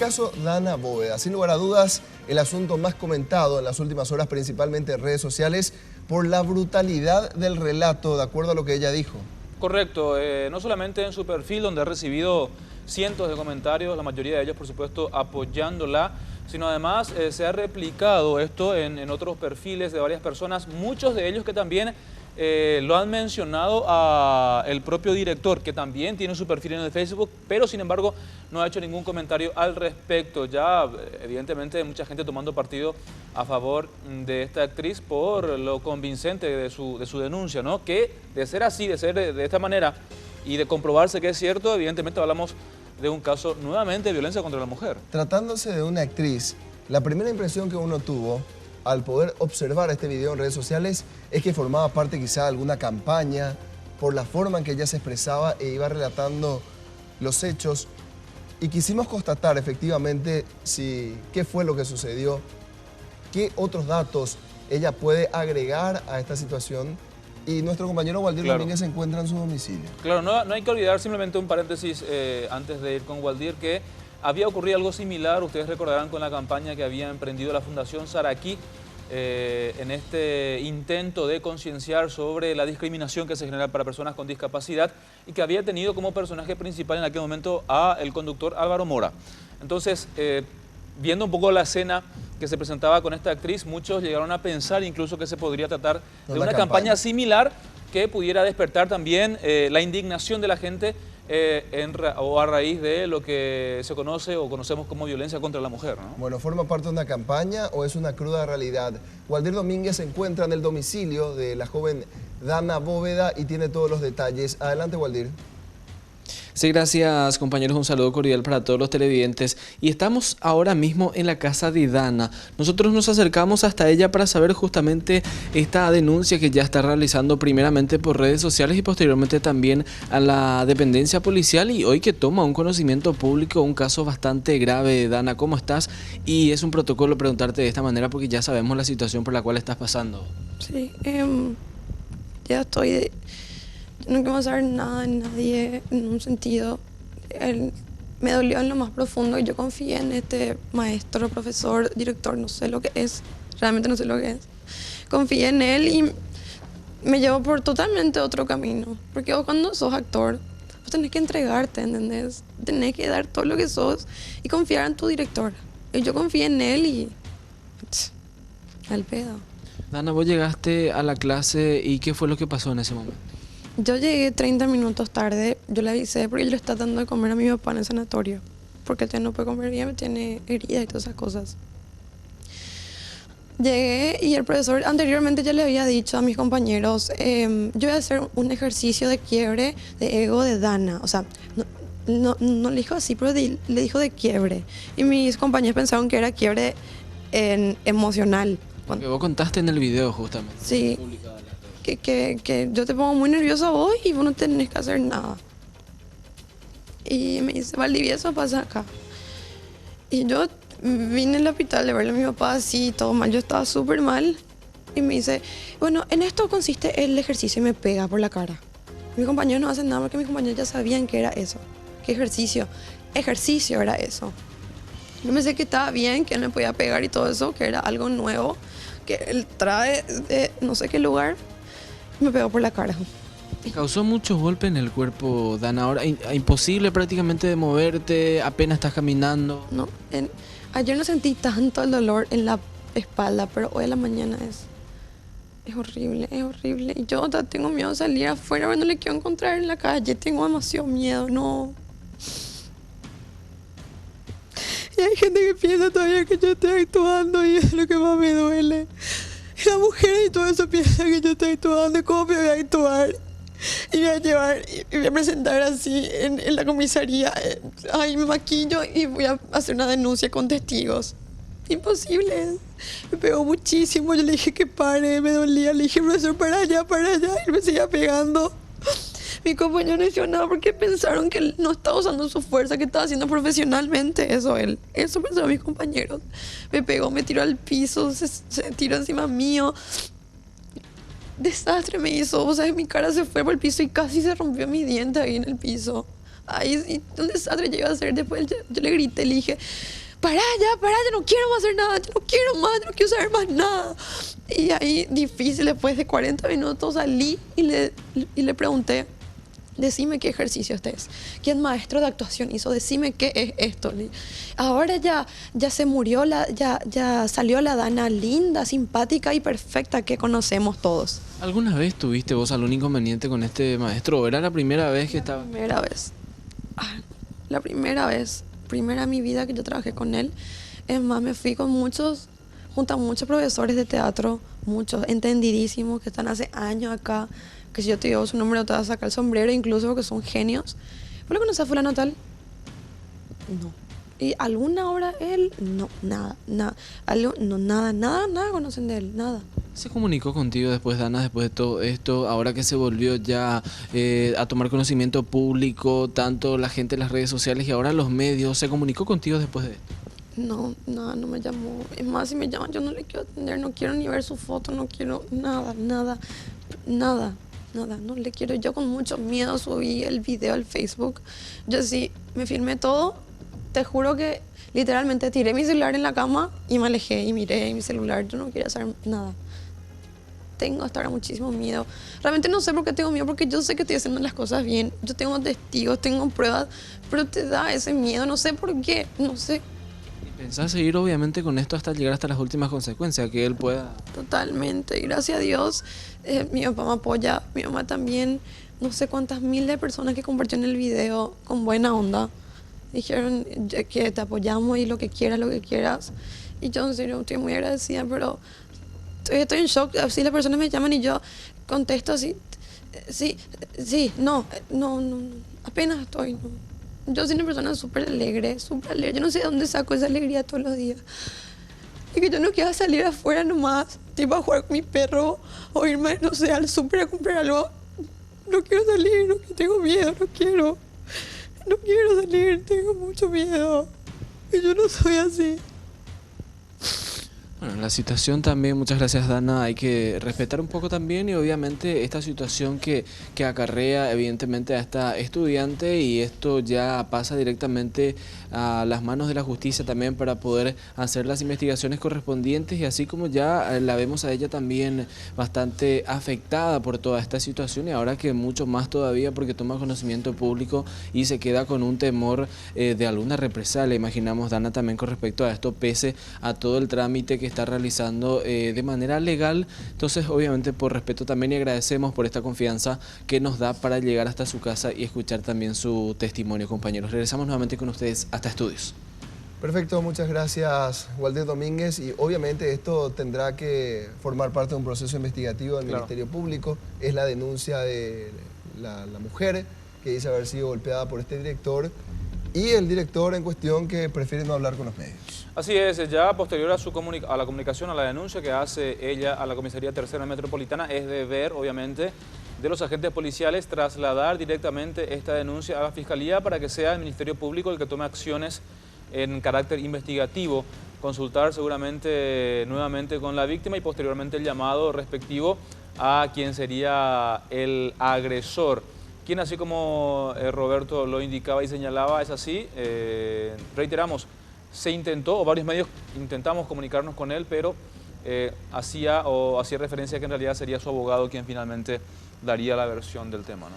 caso Dana Bóveda, sin lugar a dudas, el asunto más comentado en las últimas horas, principalmente en redes sociales, por la brutalidad del relato, de acuerdo a lo que ella dijo. Correcto, no solamente en su perfil, donde ha recibido cientos de comentarios, la mayoría de ellos, por supuesto, apoyándola, sino además se ha replicado esto en otros perfiles de varias personas, muchos de ellos que también lo han mencionado a el propio director, que también tiene su perfil en el Facebook, pero sin embargo no ha hecho ningún comentario al respecto. Ya evidentemente mucha gente tomando partido a favor de esta actriz por lo convincente de su denuncia, ¿no? Que de ser así, de ser de esta manera y de comprobarse que es cierto, evidentemente hablamos de un caso nuevamente de violencia contra la mujer. Tratándose de una actriz, la primera impresión que uno tuvo al poder observar este video en redes sociales es que formaba parte quizá de alguna campaña por la forma en que ella se expresaba e iba relatando los hechos, y quisimos constatar efectivamente qué fue lo que sucedió, qué otros datos ella puede agregar a esta situación, y nuestro compañero Waldir Domínguez se encuentra en su domicilio. Claro, no hay que olvidar, simplemente un paréntesis antes de ir con Waldir, que había ocurrido algo similar, ustedes recordarán, con la campaña que había emprendido la Fundación Saraquí en este intento de concienciar sobre la discriminación que se genera para personas con discapacidad y que había tenido como personaje principal en aquel momento a el conductor Álvaro Mora. Entonces, viendo un poco la escena que se presentaba con esta actriz, muchos llegaron a pensar incluso que se podría tratar de una campaña similar que pudiera despertar también la indignación de la gente o a raíz de lo que se conoce o conocemos como violencia contra la mujer, ¿no? Bueno, ¿forma parte de una campaña o es una cruda realidad? Waldir Domínguez se encuentra en el domicilio de la joven Dana Bóveda y tiene todos los detalles. Adelante, Waldir. Sí, gracias compañeros, un saludo cordial para todos los televidentes. Y estamos ahora mismo en la casa de Dana. Nosotros nos acercamos hasta ella para saber justamente esta denuncia que ya está realizando primeramente por redes sociales y posteriormente también a la dependencia policial, y hoy que toma un conocimiento público un caso bastante grave. Dana, ¿cómo estás? Y es un protocolo preguntarte de esta manera porque ya sabemos la situación por la cual estás pasando. Sí, ya estoy... No quiero saber nada de nadie en un sentido. Me dolió en lo más profundo y yo confié en este maestro, profesor, director, no sé lo que es, realmente no sé lo que es. Confié en él y me llevó por totalmente otro camino. Porque vos cuando sos actor, vos tenés que entregarte, ¿entendés? Tenés que dar todo lo que sos y confiar en tu director. Y yo confié en él y... al pedo. Dana, vos llegaste a la clase y ¿qué fue lo que pasó en ese momento? Yo llegué 30 minutos tarde, yo le avisé porque yo le estaba dando de comer a mi papá en el sanatorio, porque él no puede comer bien, tiene heridas y todas esas cosas. Llegué y el profesor anteriormente ya le había dicho a mis compañeros, yo voy a hacer un ejercicio de quiebre de ego de Dana, o sea, no le dijo así, pero le dijo de quiebre. Y mis compañeros pensaron que era quiebre emocional. Que vos contaste en el video justamente. Sí. Que yo te pongo muy nerviosa a vos y vos no tenés que hacer nada. Y me dice, Valdivieso, pasa acá. Y yo vine al hospital de verle a mi papá así, todo mal, yo estaba súper mal. Y me dice, bueno, en esto consiste el ejercicio, y me pega por la cara. Mis compañeros no hacen nada porque mis compañeros ya sabían que era eso. ¿Qué ejercicio? Ejercicio era eso. Yo pensé que estaba bien, que él me podía pegar y todo eso, que era algo nuevo, que él trae de no sé qué lugar. Me pegó por la cara. Causó muchos golpes en el cuerpo, Dana. Ahora imposible prácticamente de moverte, apenas estás caminando. No, ayer no sentí tanto el dolor en la espalda, pero hoy en la mañana es horrible, es horrible. Y yo tengo miedo de salir afuera, pero no le quiero encontrar en la calle, tengo demasiado miedo, no. Y hay gente que piensa todavía que yo estoy actuando y es lo que más me duele. La mujer y todo eso piensa que yo estoy actuando, ¿cómo me voy a actuar? Y me voy a llevar, y voy a presentar así en la comisaría, ahí me maquillo y voy a hacer una denuncia con testigos. Imposible, me pegó muchísimo, yo le dije que pare, me dolía, le dije, profesor, para allá, y me seguía pegando. Mi compañero no hizo nada porque pensaron que él no estaba usando su fuerza, que estaba haciendo profesionalmente eso él. Eso pensaron mis compañeros. Me pegó, me tiró al piso, se tiró encima mío. Desastre me hizo, o sea, mi cara se fue por el piso y casi se rompió mi diente ahí en el piso. Ay, sí, un desastre yo iba a hacer. Después yo le grité, le dije, pará, ya no quiero más hacer nada, yo no quiero más, yo no quiero saber más nada. Y ahí, difícil, después de 40 minutos salí y le pregunté, decime qué ejercicio este es. ¿Quién maestro de actuación hizo? Decime qué es esto. Ahora ya se murió, ya salió la Dana linda, simpática y perfecta que conocemos todos. ¿Alguna vez tuviste vos algún inconveniente con este maestro o era la primera vez que estaba? Primera vez. La primera vez. Primera en mi vida que yo trabajé con él. Es más, me fui junto a muchos profesores de teatro, muchos entendidísimos que están hace años acá, que si yo te digo su nombre no te vas a sacar el sombrero, incluso porque son genios. ¿Vos lo conoces a fulano tal? No. ¿Y alguna obra él? No, nada. Nada conocen de él, nada. ¿Se comunicó contigo después, Dana, después de todo esto, ahora que se volvió ya a tomar conocimiento público, tanto la gente en las redes sociales y ahora los medios? ¿Se comunicó contigo después de esto? No, nada, no me llamó. Es más, si me llaman yo no le quiero atender, no quiero ni ver su foto, no quiero nada. No le quiero. Yo con mucho miedo subí el video al Facebook. Yo sí, me filmé todo. Te juro que literalmente tiré mi celular en la cama y me alejé y miré mi celular. Yo no quería hacer nada. Tengo hasta ahora muchísimo miedo. Realmente no sé por qué tengo miedo, porque yo sé que estoy haciendo las cosas bien. Yo tengo testigos, tengo pruebas, pero te da ese miedo, no sé por qué, no sé. ¿Pensás seguir obviamente con esto hasta llegar hasta las últimas consecuencias, que él pueda...? Totalmente, gracias a Dios. Mi papá me apoya, mi mamá también. No sé cuántas miles de personas que compartieron el video con buena onda. Dijeron que te apoyamos y lo que quieras. Y yo en serio estoy muy agradecida, pero estoy en shock. Así las personas me llaman y yo contesto así, sí, no, apenas estoy, no. Yo soy una persona súper alegre. Yo no sé de dónde saco esa alegría todos los días. Y que yo no quiero salir afuera nomás, tipo a jugar con mi perro o irme, no sé, al súper a comprar algo. No quiero salir, tengo miedo, no quiero salir, tengo mucho miedo. Y yo no soy así. Bueno, la situación también, muchas gracias, Dana, hay que respetar un poco también y obviamente esta situación que acarrea evidentemente a esta estudiante, y esto ya pasa directamente a las manos de la justicia también para poder hacer las investigaciones correspondientes, y así como ya la vemos a ella también bastante afectada por toda esta situación, y ahora que mucho más todavía porque toma conocimiento público y se queda con un temor de alguna represalia, imaginamos, Dana, también con respecto a esto, pese a todo el trámite que está realizando de manera legal. Entonces, obviamente, por respeto también, y agradecemos por esta confianza que nos da para llegar hasta su casa y escuchar también su testimonio, compañeros. Regresamos nuevamente con ustedes hasta estudios. Perfecto, muchas gracias, Waldir Domínguez, y obviamente esto tendrá que formar parte de un proceso investigativo del Ministerio Público. Es la denuncia de la mujer que dice haber sido golpeada por este director, y el director en cuestión que prefiere no hablar con los medios. Así es, ya posterior a la comunicación, a la denuncia que hace ella a la Comisaría Tercera Metropolitana, es deber, obviamente, de los agentes policiales trasladar directamente esta denuncia a la Fiscalía para que sea el Ministerio Público el que tome acciones en carácter investigativo, consultar seguramente nuevamente con la víctima y posteriormente el llamado respectivo a quien sería el agresor. Quien, así como Roberto lo indicaba y señalaba, es así. Reiteramos, se intentó, o varios medios intentamos comunicarnos con él, pero hacía referencia a que en realidad sería su abogado quien finalmente daría la versión del tema, ¿no?